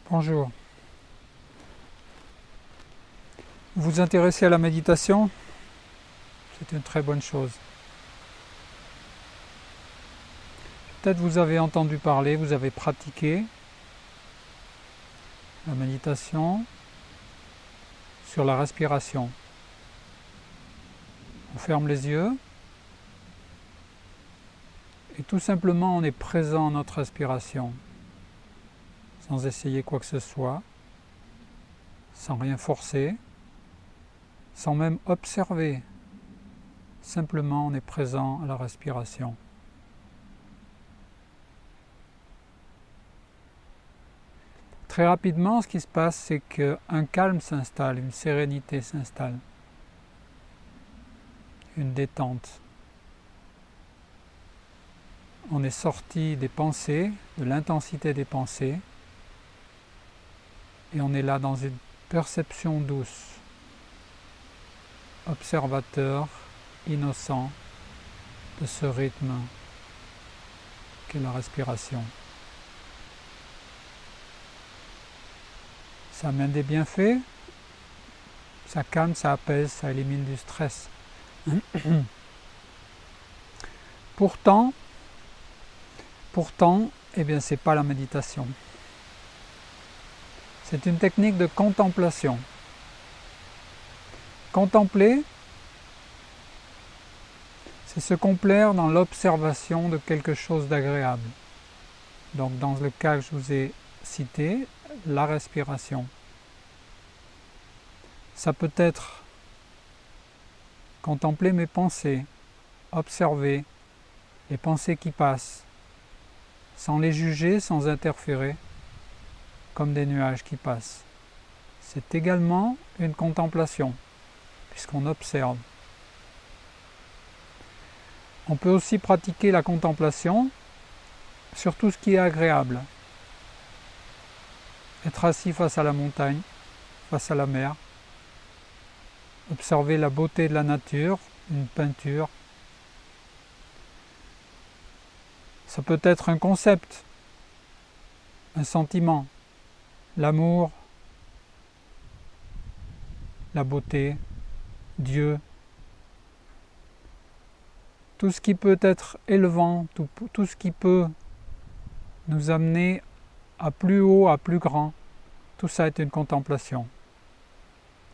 Bonjour. Vous vous intéressez à la méditation? C'est une très bonne chose. Peut-être vous avez entendu parler, vous avez pratiqué la méditation sur la respiration. On ferme les yeux et tout simplement on est présent à notre respiration, sans essayer quoi que ce soit, sans rien forcer, sans même observer. Simplement on est présent à la respiration. Très rapidement, ce qui se passe, c'est qu'un calme s'installe, une sérénité s'installe, une détente. On est sorti des pensées, de l'intensité des pensées, et on est là dans une perception douce, observateur, innocent de ce rythme qu'est la respiration. Ça amène des bienfaits, ça calme, ça apaise, ça élimine du stress. Pourtant, eh bien, c'est pas la méditation. C'est une technique de contemplation. Contempler, c'est se complaire dans l'observation de quelque chose d'agréable. Donc, dans le cas que je vous ai cité, la respiration. Ça peut être contempler mes pensées, observer les pensées qui passent, sans les juger, sans interférer, comme des nuages qui passent. C'est également une contemplation, puisqu'on observe. On peut aussi pratiquer la contemplation sur tout ce qui est agréable. Être assis face à la montagne, face à la mer, observer la beauté de la nature, une peinture. Ça peut être un concept, un sentiment, l'amour, la beauté, Dieu. Tout ce qui peut être élevant, tout ce qui peut nous amener à plus haut, à plus grand, tout ça est une contemplation.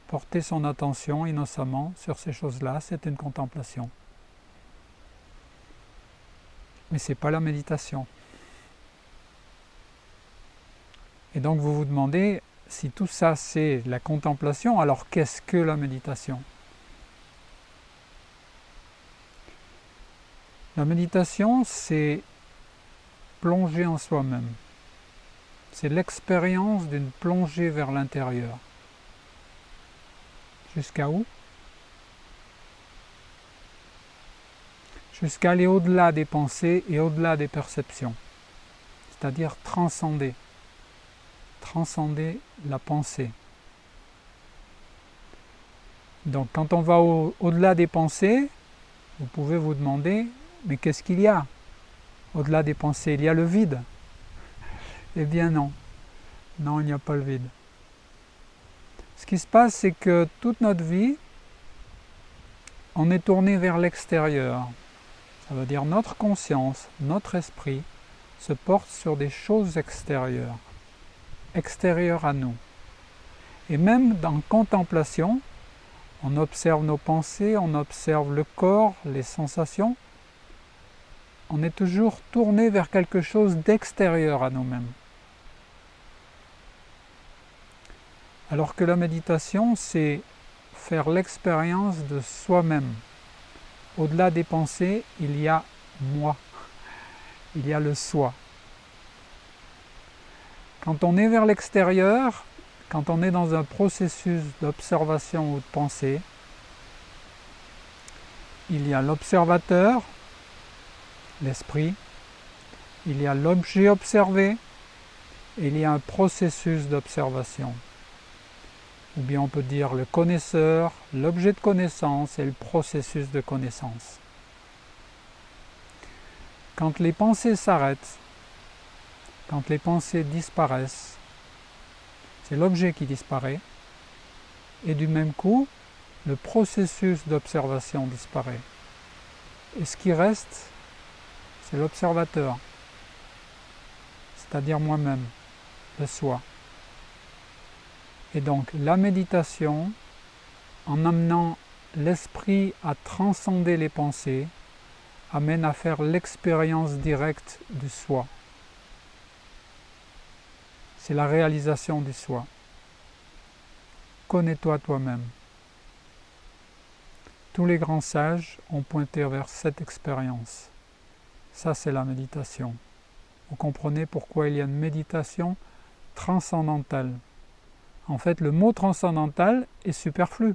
Porter son attention innocemment sur ces choses-là, c'est une contemplation. Mais ce n'est pas la méditation. Et donc vous vous demandez, si tout ça c'est la contemplation, alors qu'est-ce que la méditation? La méditation, c'est plonger en soi-même. C'est l'expérience d'une plongée vers l'intérieur. Jusqu'à où? Jusqu'à aller au-delà des pensées et au-delà des perceptions. C'est-à-dire transcender la pensée. Donc quand on va au-delà des pensées, vous pouvez vous demander, mais qu'est-ce qu'il y a au-delà des pensées? Il y a le vide. Eh bien non, il n'y a pas le vide. Ce qui se passe, c'est que toute notre vie, on est tourné vers l'extérieur. Ça veut dire notre conscience, notre esprit se porte sur des choses extérieures à nous. Et même dans contemplation, on observe nos pensées, on observe le corps, les sensations. On est toujours tourné vers quelque chose d'extérieur à nous-mêmes. Alors que la méditation, c'est faire l'expérience de soi-même. Au-delà des pensées, il y a moi, il y a le soi. Quand on est vers l'extérieur, quand on est dans un processus d'observation ou de pensée, il y a l'observateur, l'esprit, il y a l'objet observé, et il y a un processus d'observation. Ou bien on peut dire le connaisseur, l'objet de connaissance et le processus de connaissance. Quand les pensées s'arrêtent, quand les pensées disparaissent, c'est l'objet qui disparaît, et du même coup, le processus d'observation disparaît. Et ce qui reste, c'est l'observateur, c'est-à-dire moi-même, le soi. Et donc la méditation, en amenant l'esprit à transcender les pensées, amène à faire l'expérience directe du soi. C'est la réalisation du soi. Connais-toi toi-même. Tous les grands sages ont pointé vers cette expérience. Ça, c'est la méditation. Vous comprenez pourquoi il y a une méditation transcendantale. En fait, le mot transcendantal est superflu,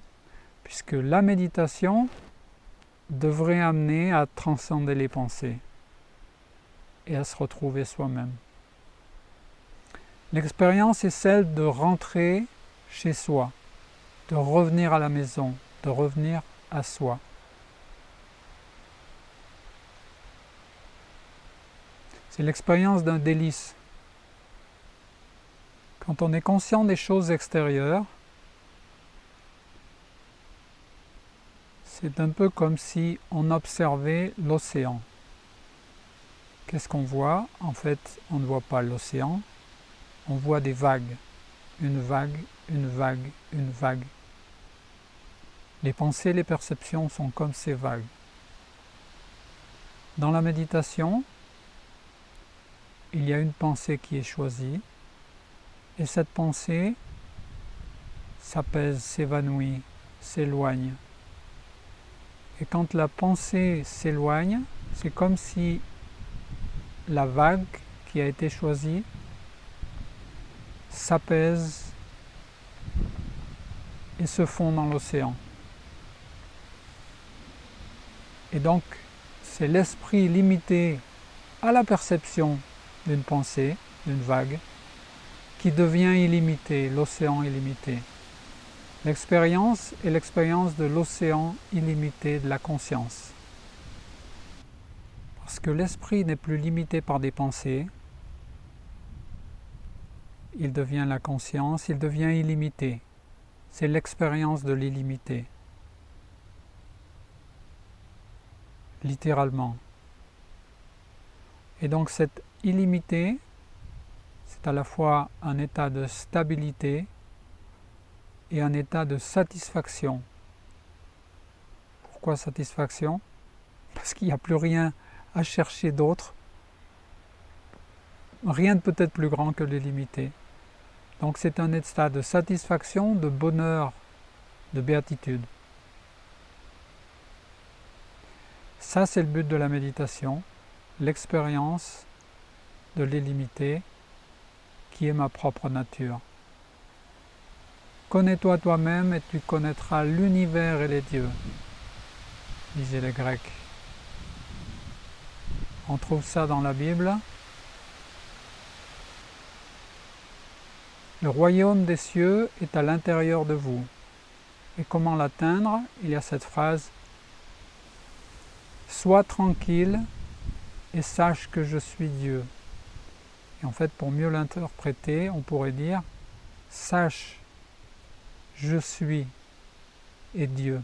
puisque la méditation devrait amener à transcender les pensées et à se retrouver soi-même. L'expérience est celle de rentrer chez soi, de revenir à la maison, de revenir à soi. C'est l'expérience d'un délice. Quand on est conscient des choses extérieures, c'est un peu comme si on observait l'océan. Qu'est-ce qu'on voit? En fait, on ne voit pas l'océan, on voit des vagues. Une vague, une vague, une vague. Les pensées, les perceptions sont comme ces vagues. Dans la méditation, il y a une pensée qui est choisie, et cette pensée s'apaise, s'évanouit, s'éloigne. Et quand la pensée s'éloigne, c'est comme si la vague qui a été choisie s'apaise et se fond dans l'océan. Et donc, c'est l'esprit limité à la perception d'une pensée, d'une vague, qui devient illimité, l'océan illimité. L'expérience est l'expérience de l'océan illimité de la conscience. Parce que l'esprit n'est plus limité par des pensées, il devient la conscience, il devient illimité. C'est l'expérience de l'illimité. Littéralement. Et donc cette illimité, c'est à la fois un état de stabilité et un état de satisfaction. Pourquoi satisfaction? Parce qu'il n'y a plus rien à chercher d'autre. Rien ne peut être plus grand que l'illimité. Donc c'est un état de satisfaction, de bonheur, de béatitude. Ça, c'est le but de la méditation, l'expérience de l'illimité qui est ma propre nature. Connais-toi toi-même et tu connaîtras l'univers et les dieux, disaient les Grecs. On trouve ça dans la Bible. Le royaume des cieux est à l'intérieur de vous. Et comment l'atteindre? Il y a cette phrase: sois tranquille et sache que je suis Dieu. Et en fait, pour mieux l'interpréter, on pourrait dire: sache, je suis et Dieu.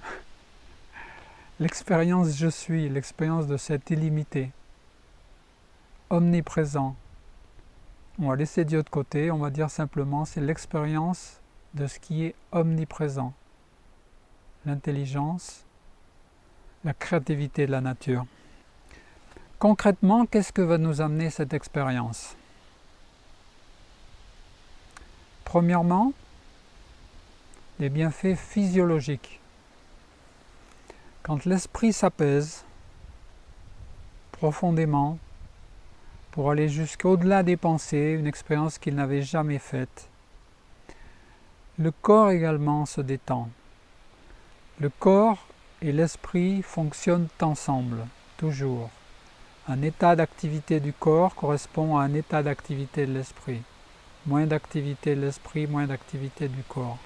L'expérience je suis, l'expérience de cet illimité, omniprésent. On va laisser Dieu de côté, on va dire simplement c'est l'expérience de ce qui est omniprésent. L'intelligence, la créativité de la nature. Concrètement, qu'est-ce que va nous amener cette expérience? Premièrement, les bienfaits physiologiques. Quand l'esprit s'apaise profondément pour aller jusqu'au-delà des pensées, une expérience qu'il n'avait jamais faite, le corps également se détend. Le corps et l'esprit fonctionnent ensemble, toujours. Un état d'activité du corps correspond à un état d'activité de l'esprit. Moins d'activité de l'esprit, moins d'activité du corps.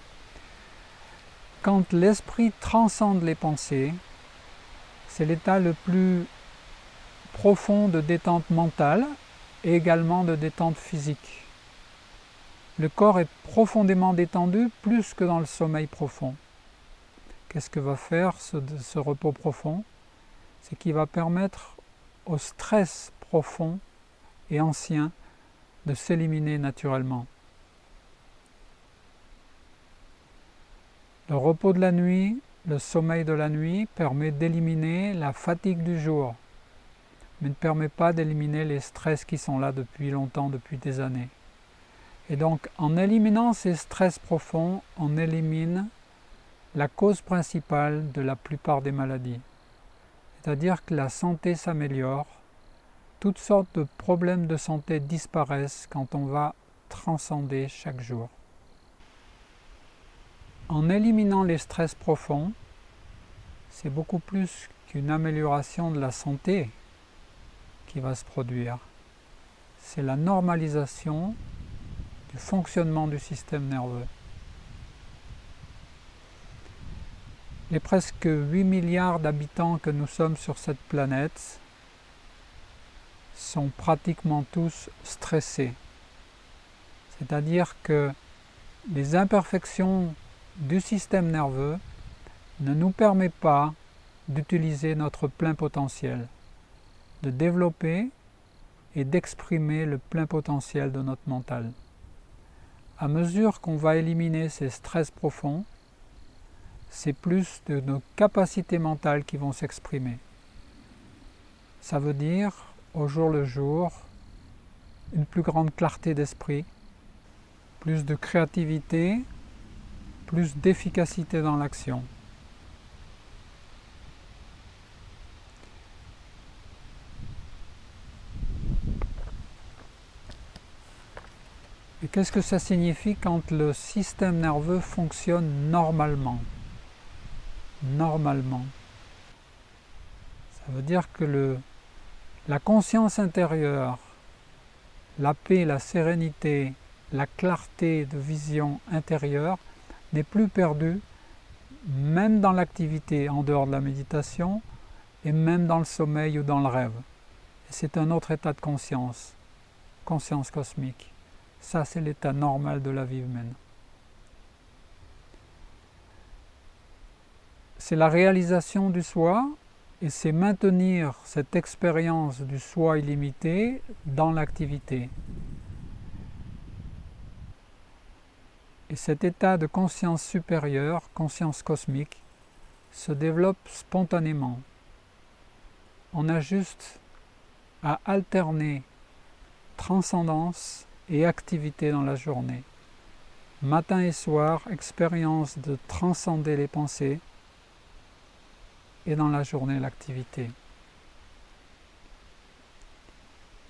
Quand l'esprit transcende les pensées, c'est l'état le plus profond de détente mentale et également de détente physique. le corps est profondément détendu plus que dans le sommeil profond. Qu'est-ce que va faire ce repos profond? C'est qu'il va permettre au stress profond et ancien de s'éliminer naturellement. Le repos de la nuit, le sommeil de la nuit permet d'éliminer la fatigue du jour, mais ne permet pas d'éliminer les stress qui sont là depuis longtemps, depuis des années. Et donc, en éliminant ces stress profonds, on élimine la cause principale de la plupart des maladies. C'est-à-dire que la santé s'améliore, toutes sortes de problèmes de santé disparaissent quand on va transcender chaque jour. En éliminant les stress profonds, c'est beaucoup plus qu'une amélioration de la santé qui va se produire. C'est la normalisation du fonctionnement du système nerveux. Les presque 8 milliards d'habitants que nous sommes sur cette planète sont pratiquement tous stressés. C'est-à-dire que les imperfections du système nerveux ne nous permettent pas d'utiliser notre plein potentiel, de développer et d'exprimer le plein potentiel de notre mental. À mesure qu'on va éliminer ces stress profonds, c'est plus de nos capacités mentales qui vont s'exprimer. Ça veut dire, au jour le jour, une plus grande clarté d'esprit, plus de créativité, plus d'efficacité dans l'action. Et qu'est-ce que ça signifie quand le système nerveux fonctionne normalement? Normalement. Ça veut dire que la conscience intérieure, la paix, la sérénité, la clarté de vision intérieure n'est plus perdue, même dans l'activité en dehors de la méditation et même dans le sommeil ou dans le rêve. Et c'est un autre état de conscience, conscience cosmique. Ça, c'est l'état normal de la vie humaine. C'est la réalisation du soi et c'est maintenir cette expérience du soi illimité dans l'activité. Et cet état de conscience supérieure, conscience cosmique, se développe spontanément. On a juste à alterner transcendance et activité dans la journée. Matin et soir, expérience de transcender les pensées, et dans la journée l'activité.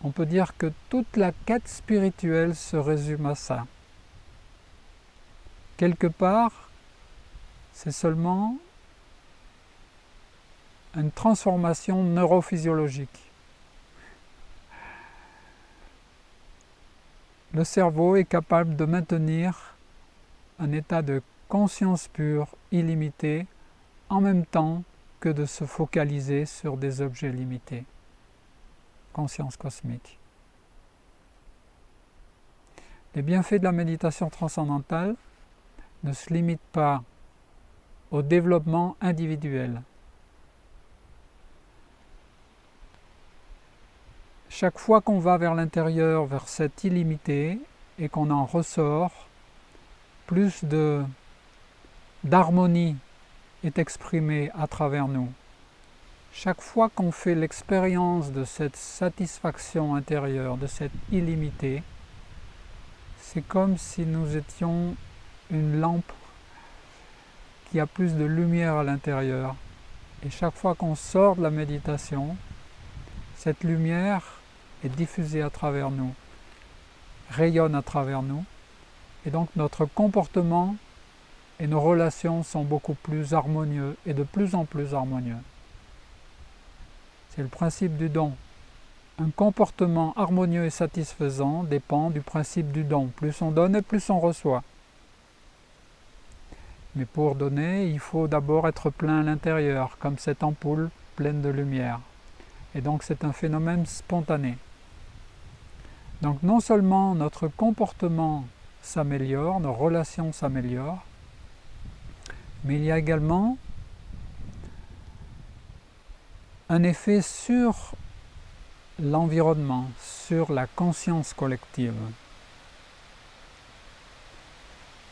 On peut dire que toute la quête spirituelle se résume à ça. Quelque part, c'est seulement une transformation neurophysiologique. Le cerveau est capable de maintenir un état de conscience pure, illimité, en même temps que de se focaliser sur des objets limités. Conscience cosmique. Les bienfaits de la méditation transcendantale ne se limitent pas au développement individuel. Chaque fois qu'on va vers l'intérieur, vers cet illimité, et qu'on en ressort, plus d'harmonie est exprimée à travers nous. Chaque fois qu'on fait l'expérience de cette satisfaction intérieure, de cette illimité, c'est comme si nous étions une lampe qui a plus de lumière à l'intérieur. Et chaque fois qu'on sort de la méditation, cette lumière est diffusée à travers nous, rayonne à travers nous, et donc notre comportement et nos relations sont beaucoup plus harmonieux et de plus en plus harmonieux. C'est le principe du don. Un comportement harmonieux et satisfaisant dépend du principe du don. Plus on donne et plus on reçoit. Mais pour donner, il faut d'abord être plein à l'intérieur, comme cette ampoule pleine de lumière. Et donc c'est un phénomène spontané. Donc non seulement notre comportement s'améliore, nos relations s'améliorent, mais il y a également un effet sur l'environnement, sur la conscience collective.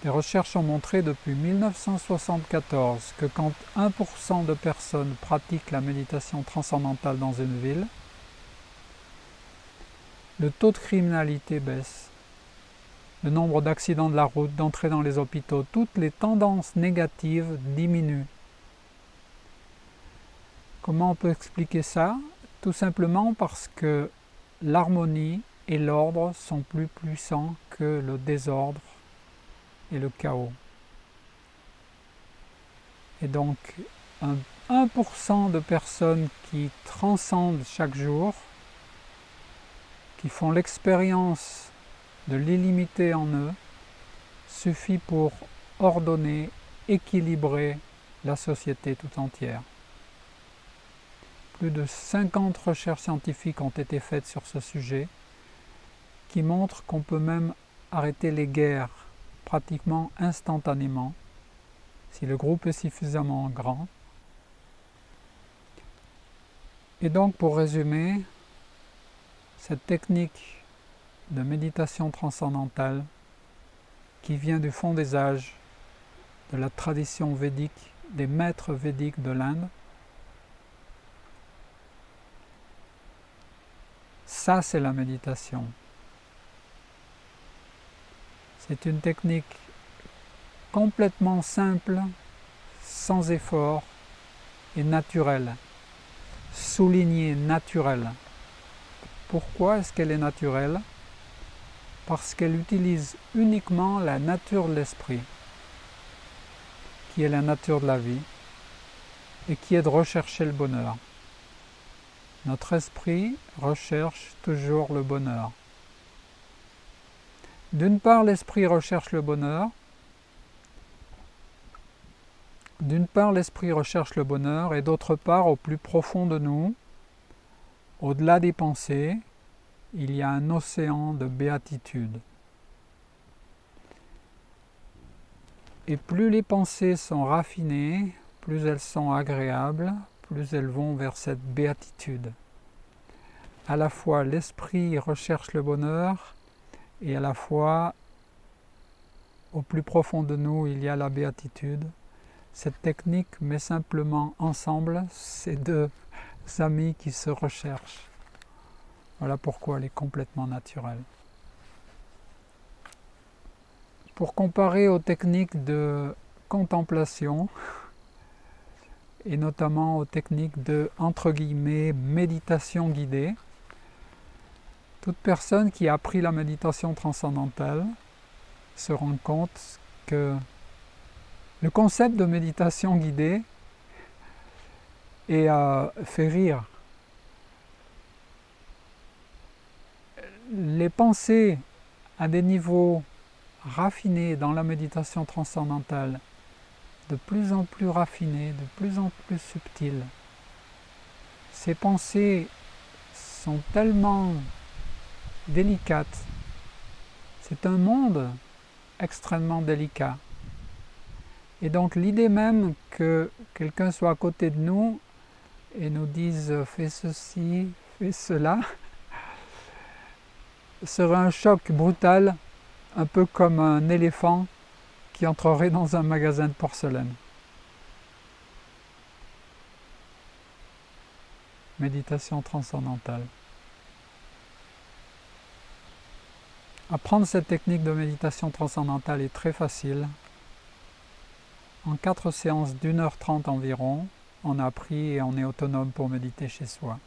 Des recherches ont montré depuis 1974 que quand 1% de personnes pratiquent la méditation transcendantale dans une ville, le taux de criminalité baisse, le nombre d'accidents de la route, d'entrées dans les hôpitaux, toutes les tendances négatives diminuent. Comment on peut expliquer ça? Tout simplement parce que l'harmonie et l'ordre sont plus puissants que le désordre et le chaos. Et donc, 1% de personnes qui transcendent chaque jour, qui font l'expérience de l'illimité en eux, suffit pour ordonner, équilibrer la société tout entière. Plus de 50 recherches scientifiques ont été faites sur ce sujet, qui montrent qu'on peut même arrêter les guerres pratiquement instantanément, si le groupe est suffisamment grand. Et donc, pour résumer, cette technique de méditation transcendantale qui vient du fond des âges, de la tradition védique, des maîtres védiques de l'Inde, ça c'est la méditation. C'est une technique complètement simple, sans effort et naturelle. Souligné naturelle. Pourquoi est-ce qu'elle est naturelle? Parce qu'elle utilise uniquement la nature de l'esprit, qui est la nature de la vie, et qui est de rechercher le bonheur. Notre esprit recherche toujours le bonheur. D'une part, l'esprit recherche le bonheur. Et d'autre part, au plus profond de nous, au-delà des pensées, il y a un océan de béatitude. Et plus les pensées sont raffinées, plus elles sont agréables, plus elles vont vers cette béatitude. À la fois l'esprit recherche le bonheur, et à la fois, au plus profond de nous, il y a la béatitude. Cette technique met simplement ensemble ces deux amis qui se recherchent. Voilà pourquoi elle est complètement naturelle. Pour comparer aux techniques de contemplation, et notamment aux techniques de, entre guillemets, méditation guidée, toute personne qui a appris la méditation transcendantale se rend compte que le concept de méditation guidée fait rire. Les pensées à des niveaux raffinés dans la méditation transcendantale, de plus en plus raffinées, de plus en plus subtiles, ces pensées sont tellement délicate. C'est un monde extrêmement délicat. Et donc l'idée même que quelqu'un soit à côté de nous et nous dise « fais ceci, fais cela » serait un choc brutal, un peu comme un éléphant qui entrerait dans un magasin de porcelaine. Méditation transcendantale. Apprendre cette technique de méditation transcendantale est très facile. En 4 séances d'1h30 environ, on a appris et on est autonome pour méditer chez soi.